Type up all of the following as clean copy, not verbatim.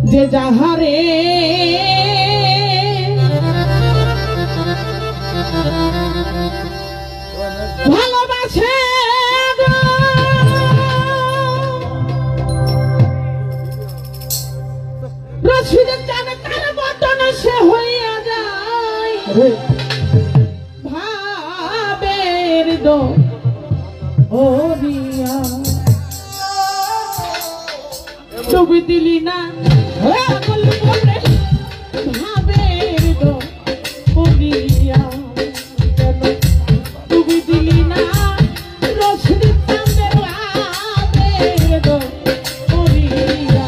যে যাহারে ভালোবাসে রশিদের টানে টানে বটনে সে হইয়া যায় ভাবের দো ওরিয়া ডুবি দিলি না বলে ভাবের দো ওরিয়া ডুবি দিলি না রশিদের টানে ভাবের দো ওরিয়া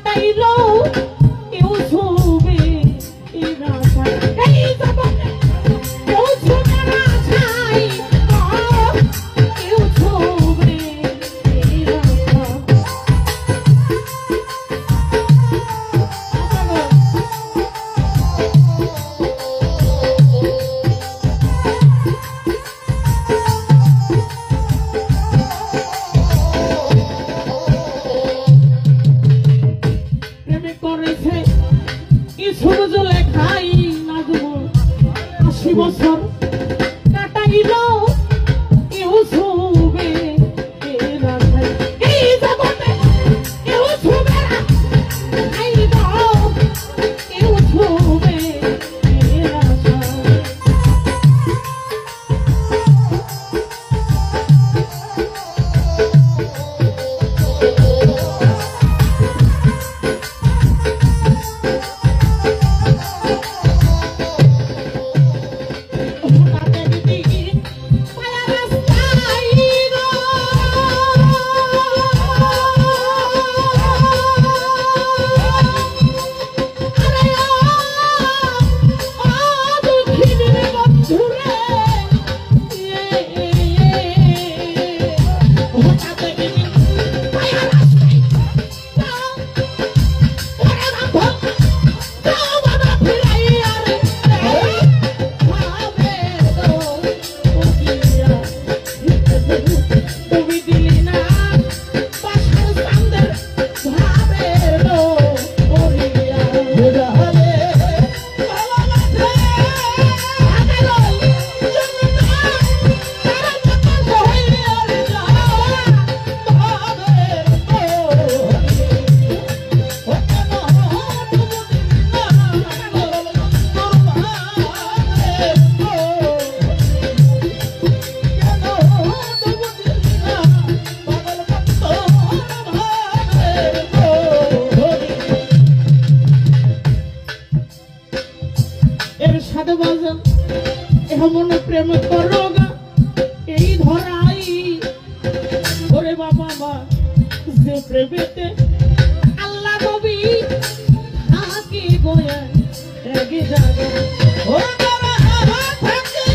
কাটাইলো কেউ ছুবে এই রাশায় এই জগতে কেউ ছুবে রাশায় কেউ ছুবে এই রাশায় বছর কাটাইলো কেউ ছুবে এই রাশায় এই জগতে কেউ ছুবে রাখাইলো কেউ ছুবে এই রাশায় এমন প্রেম করো এই ধরাই ওরে বাবা মা যে প্রেমেতে আল্লাহ নবী থাকি গোয়া রেগে যাবে ও বাবা থাকি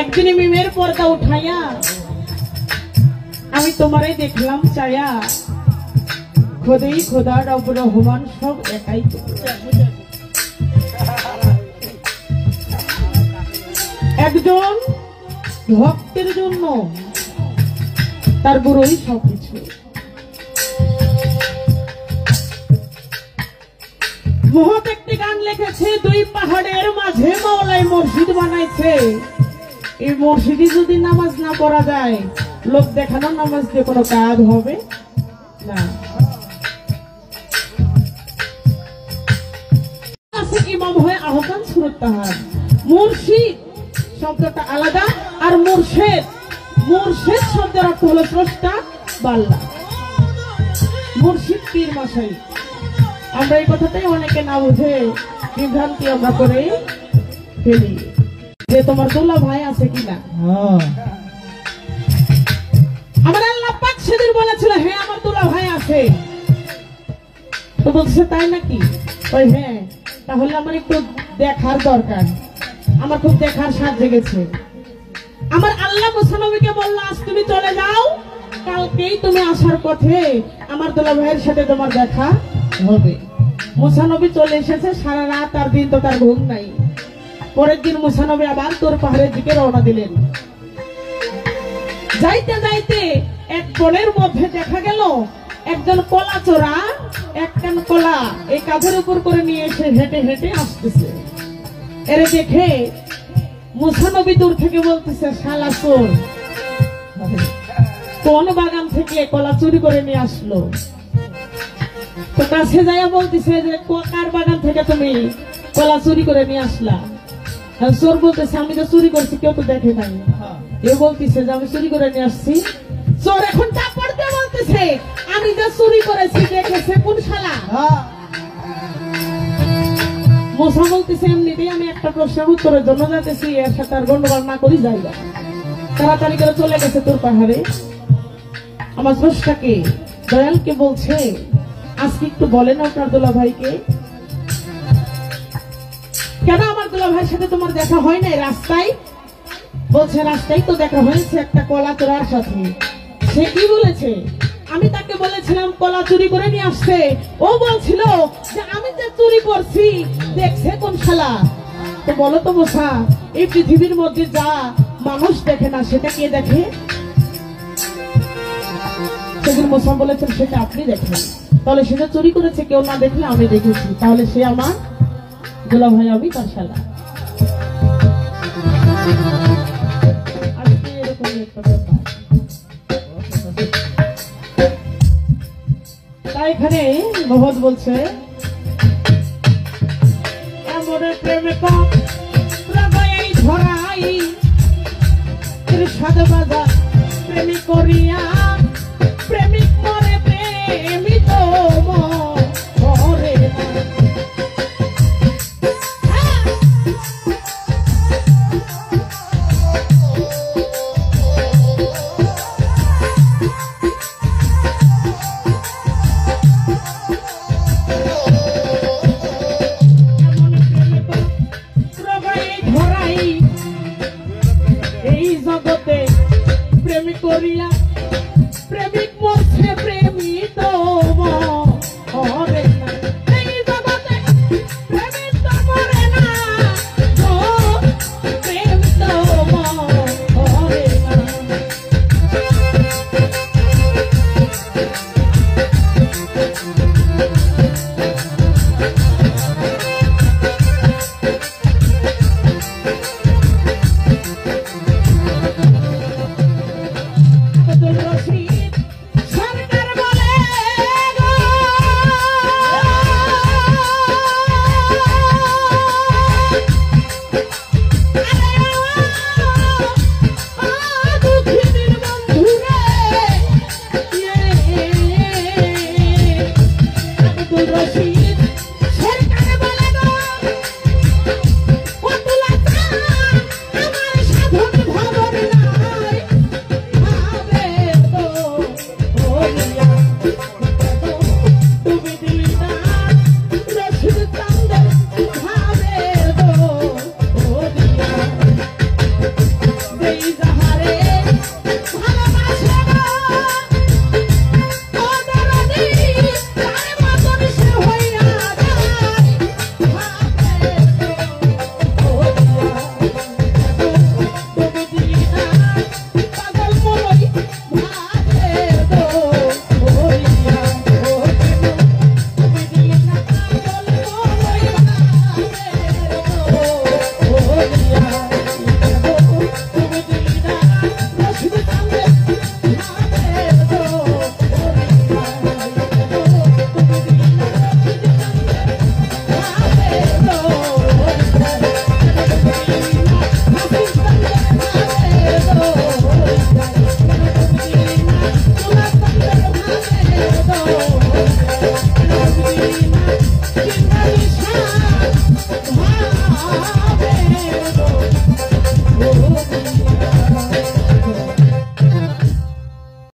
একদিন মিমের পর্দা উঠাইয়া আমি তোমারে দেখলাম চায়া খোদাই খোদা রব রহমান সব একাই একজন ভক্তের জন্য তার গুরুই সবকিছু। মহৎ একটি গান লিখেছে, দুই পাহাড়ের মাঝে মাওলাই মসজিদ বানাইছে। এই মসজিদে যদি নামাজ না পড়া যায়, লোক দেখানোর নামাজ দিয়ে কোনো কাজ হবে না। ইমাম হয়ে আহ্বান সুরত তাহার। মুর্শিদ শব্দটা আলাদা, আর মুর্শেদ মুর্শেদ শব্দের অর্থ হলো স্রষ্টা বা আল্লাহ। মুর্শিদ পীর মশাই। আমরা এই কথাটাই অনেকে না বুঝে বিভ্রান্তি আমরা করে ফেলি যে তোমার দুলা ভাই আছে কিনা। আমার আল্লাহ পাক সেদিন বলেছিল হ্যাঁ আমার দুলা ভাই আছে। তো বলছে তাই নাকি? ওই হ্যাঁ, তাহলে আমার একটু দেখার দরকার, আমার খুব দেখার স্বাদ জেগেছে। আমার আল্লাহ মুসা নবীকে বললো আজ তুমি চলে যাও, কালকেই তুমি আসার পথে আমার দুলা ভাইয়ের সাথে তোমার দেখা হবে। মুসা নবী চলে এসেছে, সারা রাত আর দিন তো তার ঘুম নাই। পরের দিন মুসা নবী আবার তোর পাহাড়ের দিকে রওনা দিলেন। যাইতে যাইতে এক বনের মধ্যে দেখা গেল একজন কলা চোরা এক কান কলা এই কাঁধের উপর করে নিয়ে এসে হেঁটে হেঁটে আসতেছে। এর দেখে মুসা নবী দূর থেকে বলতেছে শালা চোর, কোন বাগান থেকে কলা চুরি করে নিয়ে আসলো? তো কাছে যাইয়া বলতেছে যে কার বাগান থেকে তুমি কলা চুরি করে নিয়ে আসলা? চোর বলতেছে আমি তো চুরি করছি, কেউ তো দেখে নাই। এ বলতেছে যে আমি চুরি করে নিয়ে আসছি। চোর এখন চাপড় দিয়ে বলতেছে আমি যে চুরি করেছি দেখেছে কোন শালা? মুসা বলতেছে এমনিতেই আমি একটা প্রশ্নের উত্তরের জন্য যাইতেছি, এর সাথে আর গন্ডগোল না করি যাইবা। তাড়াতাড়ি করে চলে গেছে তোর পাহাড়ে। আমার স্রষ্টাকে দয়ালকে বলছে আজকে একটু বলেন আপনার দুলা ভাইকে, কেন আমার দুলা ভাইয়ের সাথে তোমার দেখা হয় নাই রাস্তায়? বলছে রাস্তায় তো দেখা হয়েছে একটা কলা চোরার সাথে। সে কি বলেছে? আমি তাকে বলেছিলাম কলা চুরি করে নিয়ে আসছে, ও বলছিল যে আমি যে চুরি করছি দেখছে কোন শালা? তো বলো তো মুসা, এই পৃথিবীর মধ্যে যা মানুষ দেখে না সেটা কে দেখে? সেদিন মুসা বলেছেন সেটা আপনি দেখেন। তাহলে সেটা চুরি করেছে কেউ না দেখলে আমি দেখেছি, তাহলে সে আমার দুলা ভাই, আমি তার শালা। আজকে এরকম একটা ব্যাপার। তাই এখানে মোহাম্মদ বলছে এমন প্রেমে কম ধরাই সাদ বাজার প্রেমী করিয়া